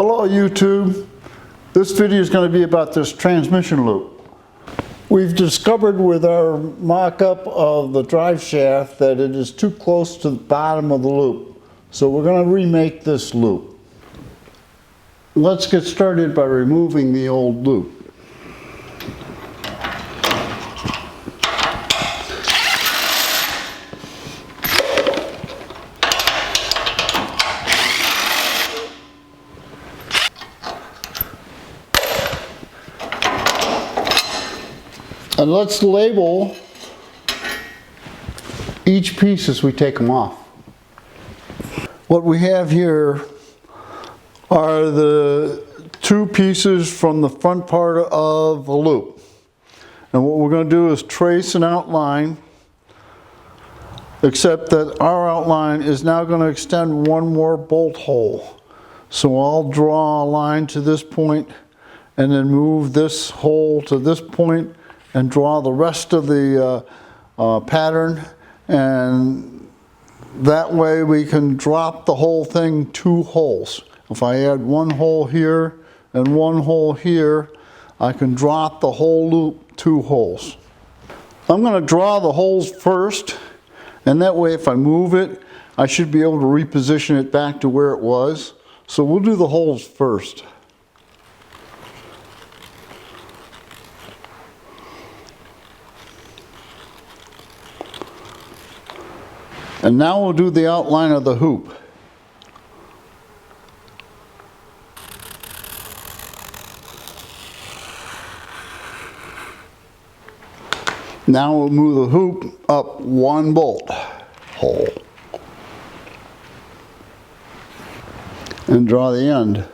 Hello YouTube. This video is going to be about this transmission loop. We've discovered with our mock-up of the drive shaft that it is too close to the bottom of the loop. So we're going to remake this loop. Let's get started by removing the old loop. And let's label each piece as we take them off. What we have here are the two pieces from the front part of the loop. And what we're going to do is trace an outline, except that our outline is now going to extend one more bolt hole. So I'll draw a line to this point and then move this hole to this point and draw the rest of the pattern, and that way we can drop the whole thing 2 holes. If I add 1 hole here and 1 hole here, I can drop the whole loop 2 holes. I'm going to draw the holes first, and that way if I move it, I should be able to reposition it back to where it was. So we'll do the holes first. And now we'll do the outline of the hoop. Now we'll move the hoop up 1 bolt hole and draw the end.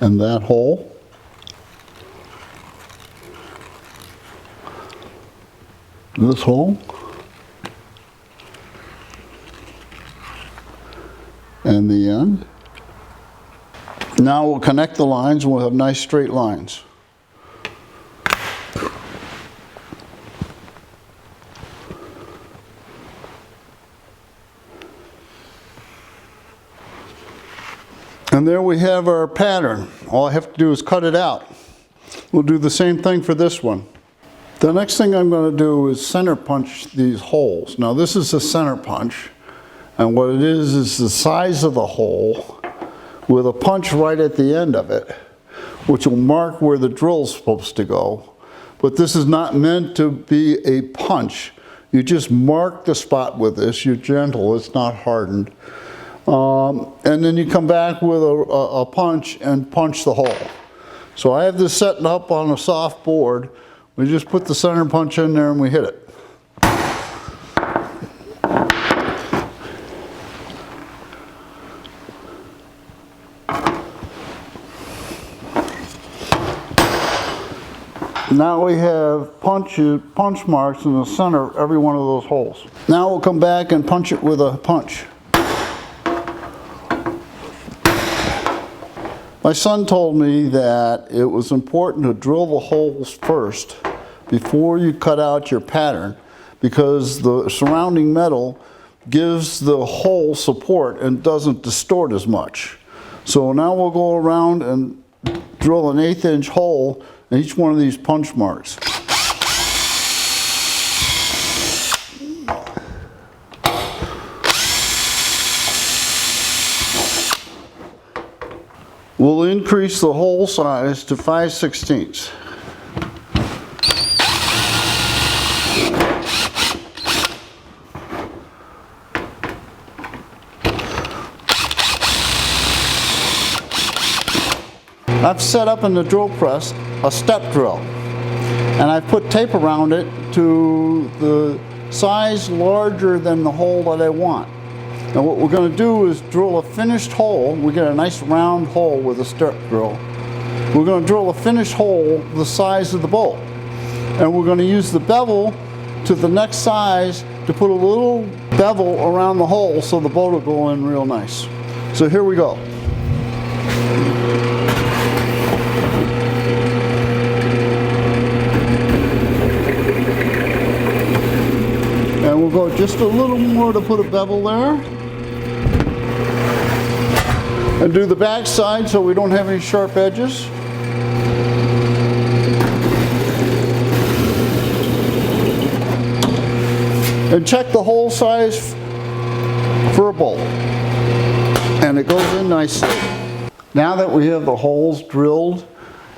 And that hole. This hole, and the end. Now we'll connect the lines and we'll have nice straight lines. And there we have our pattern. All I have to do is cut it out. We'll do the same thing for this one. The next thing I'm going to do is center punch these holes. Now this is a center punch, and what it is the size of the hole with a punch right at the end of it, which will mark where the drill's supposed to go. But this is not meant to be a punch. You just mark the spot with this. You're gentle, it's not hardened. And then you come back with a punch and punch the hole. So I have this set up on a soft board. We just put the center punch in there and we hit it. Now we have punch marks in the center of every one of those holes. Now we'll come back and punch it with a punch. My son told me that it was important to drill the holes first before you cut out your pattern, because the surrounding metal gives the hole support and doesn't distort as much. So now we'll go around and drill an 1/8 inch hole in each one of these punch marks. We'll increase the hole size to 5/16. I've set up in the drill press a step drill, and I've put tape around it to the size larger than the hole that I want. Now what we're going to do is drill a finished hole. We get a nice round hole with a step drill. We're going to drill a finished hole the size of the bolt, and we're going to use the bevel to the next size to put a little bevel around the hole so the bolt will go in real nice. So here we go. go just a little more to put a bevel there. And do the back side so we don't have any sharp edges. And check the hole size for a bolt. And it goes in nicely. Now that we have the holes drilled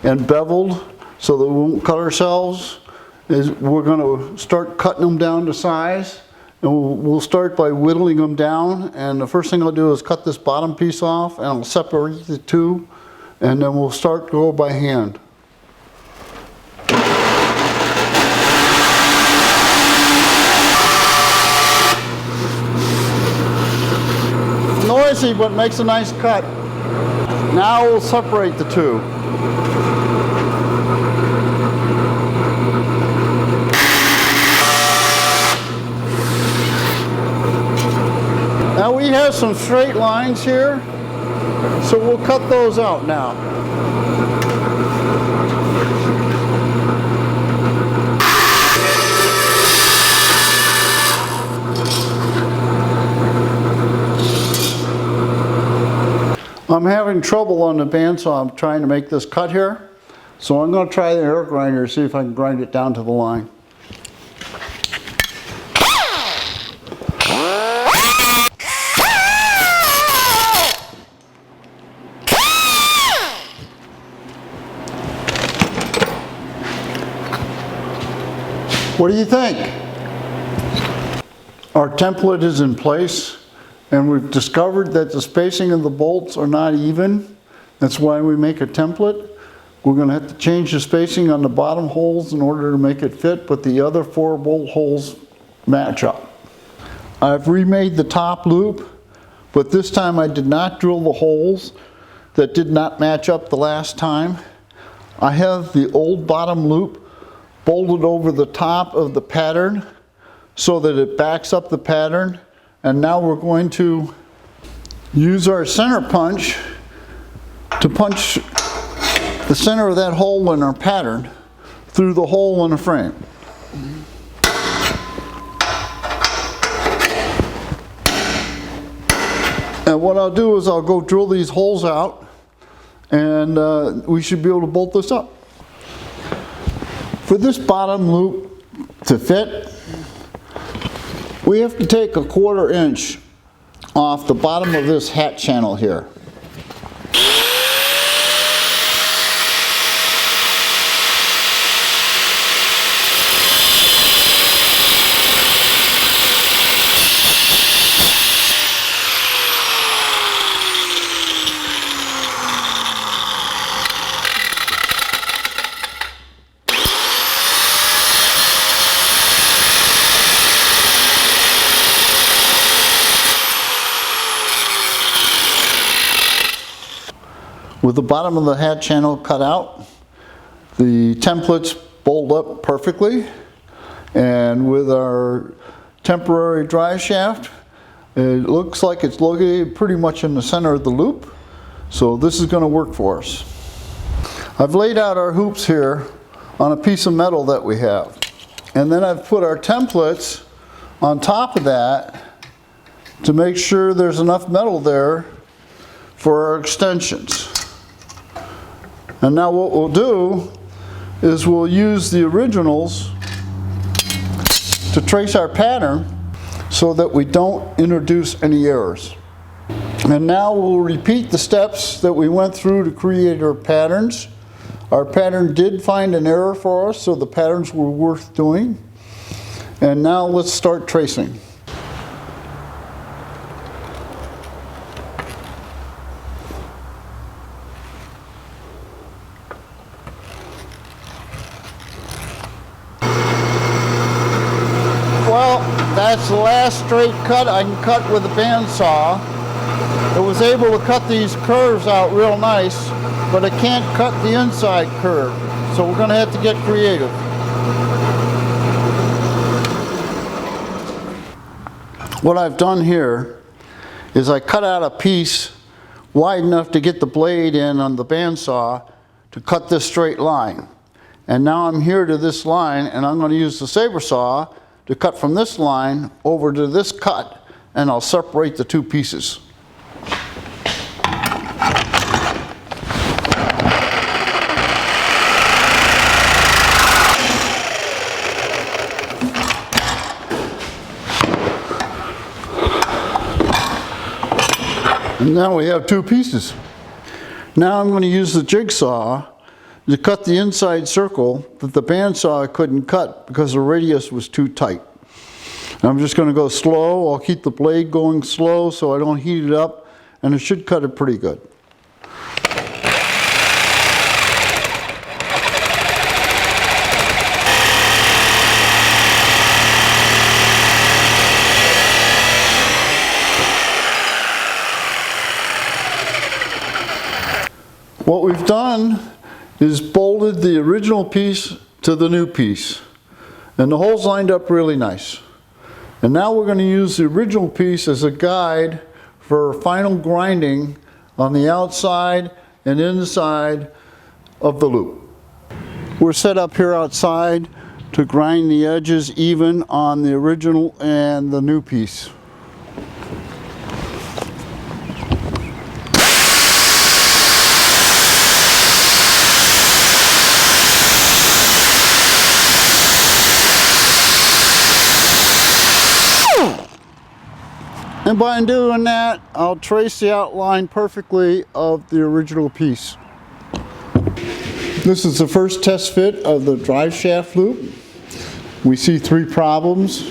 and beveled so that we won't cut ourselves, we're going to start cutting them down to size. And we'll start by whittling them down, and the first thing I'll do is cut this bottom piece off, and I'll separate the two, and then we'll start to go by hand. Noisy, but makes a nice cut. Now we'll separate the two. Now we have some straight lines here, so we'll cut those out now. I'm having trouble on the bandsaw. I'm trying to make this cut here, so I'm going to try the air grinder to see if I can grind it down to the line. What do you think? Our template is in place, and we've discovered that the spacing of the bolts are not even. That's why we make a template. We're going to have to change the spacing on the bottom holes in order to make it fit, but the other 4 bolt holes match up. I've remade the top loop, but this time I did not drill the holes that did not match up the last time. I have the old bottom loop bolted over the top of the pattern so that it backs up the pattern. And now we're going to use our center punch to punch the center of that hole in our pattern through the hole in the frame. And what I'll do is I'll go drill these holes out, and we should be able to bolt this up. For this bottom loop to fit, we have to take a 1/4 inch off the bottom of this hat channel here. With the bottom of the hat channel cut out, the templates bolt up perfectly, and with our temporary drive shaft, it looks like it's located pretty much in the center of the loop, so this is going to work for us. I've laid out our hoops here on a piece of metal that we have, and then I've put our templates on top of that to make sure there's enough metal there for our extensions. And now what we'll do is we'll use the originals to trace our pattern so that we don't introduce any errors. And now we'll repeat the steps that we went through to create our patterns. Our pattern did find an error for us, so the patterns were worth doing. And now let's start tracing. Well, that's the last straight cut I can cut with a bandsaw. It was able to cut these curves out real nice, but it can't cut the inside curve. So we're going to have to get creative. What I've done here is I cut out a piece wide enough to get the blade in on the bandsaw to cut this straight line. And now I'm here to this line, and I'm going to use the saber saw to cut from this line over to this cut, and I'll separate the two pieces. And now we have two pieces. Now I'm going to use the jigsaw to cut the inside circle that the bandsaw couldn't cut because the radius was too tight. I'm just going to go slow. I'll keep the blade going slow so I don't heat it up, and it should cut it pretty good. What we've done is bolted the original piece to the new piece, and the holes lined up really nice. And now we're going to use the original piece as a guide for final grinding on the outside and inside of the loop. We're set up here outside to grind the edges even on the original and the new piece. And by doing that, I'll trace the outline perfectly of the original piece. This is the first test fit of the drive shaft loop. We see three problems.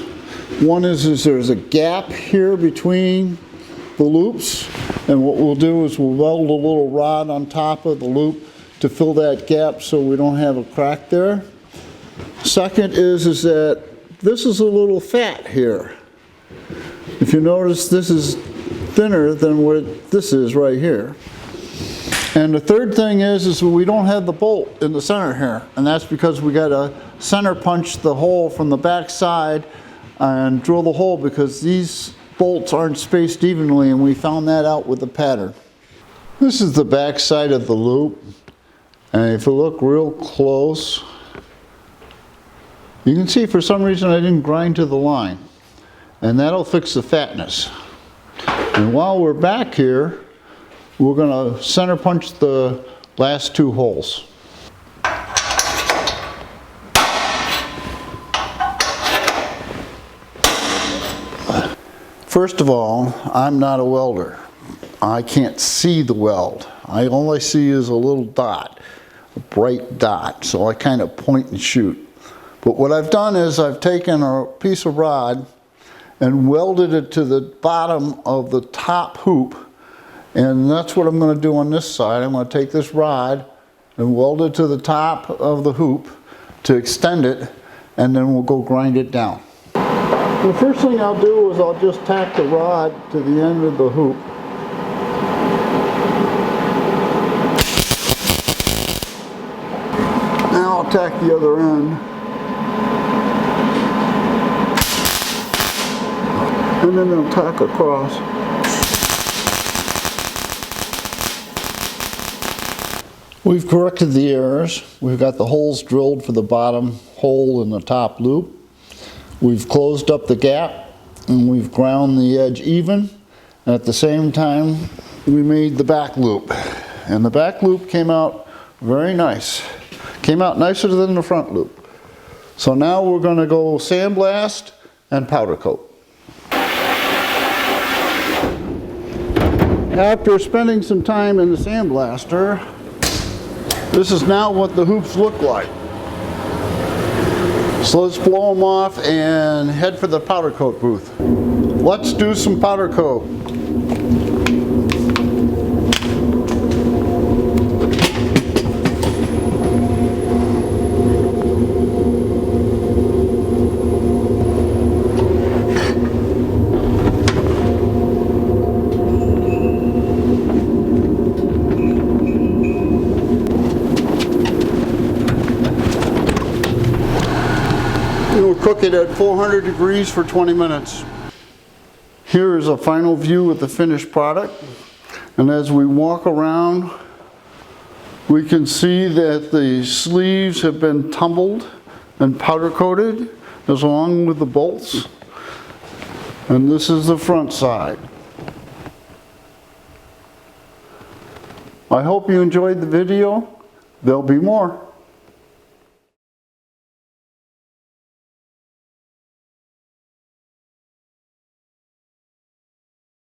One is there's a gap here between the loops, and what we'll do is we'll weld a little rod on top of the loop to fill that gap so we don't have a crack there. Second is that this is a little fat here. If you notice, this is thinner than what this is right here. And the third thing is we don't have the bolt in the center here, and that's because we got to center punch the hole from the back side and drill the hole because these bolts aren't spaced evenly, and we found that out with the pattern. This is the back side of the loop, and if you look real close, you can see for some reason I didn't grind to the line. And that'll fix the fatness. And while we're back here, we're going to center punch the last two holes. First of all, I'm not a welder. I can't see the weld. All I see is a little dot, a bright dot, so I kind of point and shoot. But what I've done is I've taken a piece of rod and welded it to the bottom of the top hoop, and that's what I'm going to do on this side. I'm going to take this rod and weld it to the top of the hoop to extend it, and then we'll go grind it down. The first thing I'll do is I'll just tack the rod to the end of the hoop. Now I'll tack the other end. And then they'll tack across. We've corrected the errors. We've got the holes drilled for the bottom hole in the top loop. We've closed up the gap, and we've ground the edge even. And at the same time, we made the back loop. And the back loop came out very nice. Came out nicer than the front loop. So now we're going to go sandblast and powder coat. After spending some time in the sandblaster, this is now what the hoops look like. So let's blow them off and head for the powder coat booth. Let's do some powder coat. Cook it at 400 degrees for 20 minutes. Here is a final view of the finished product. And as we walk around, we can see that the sleeves have been tumbled and powder coated. goes along with the bolts. And this is the front side. I hope you enjoyed the video. There'll be more.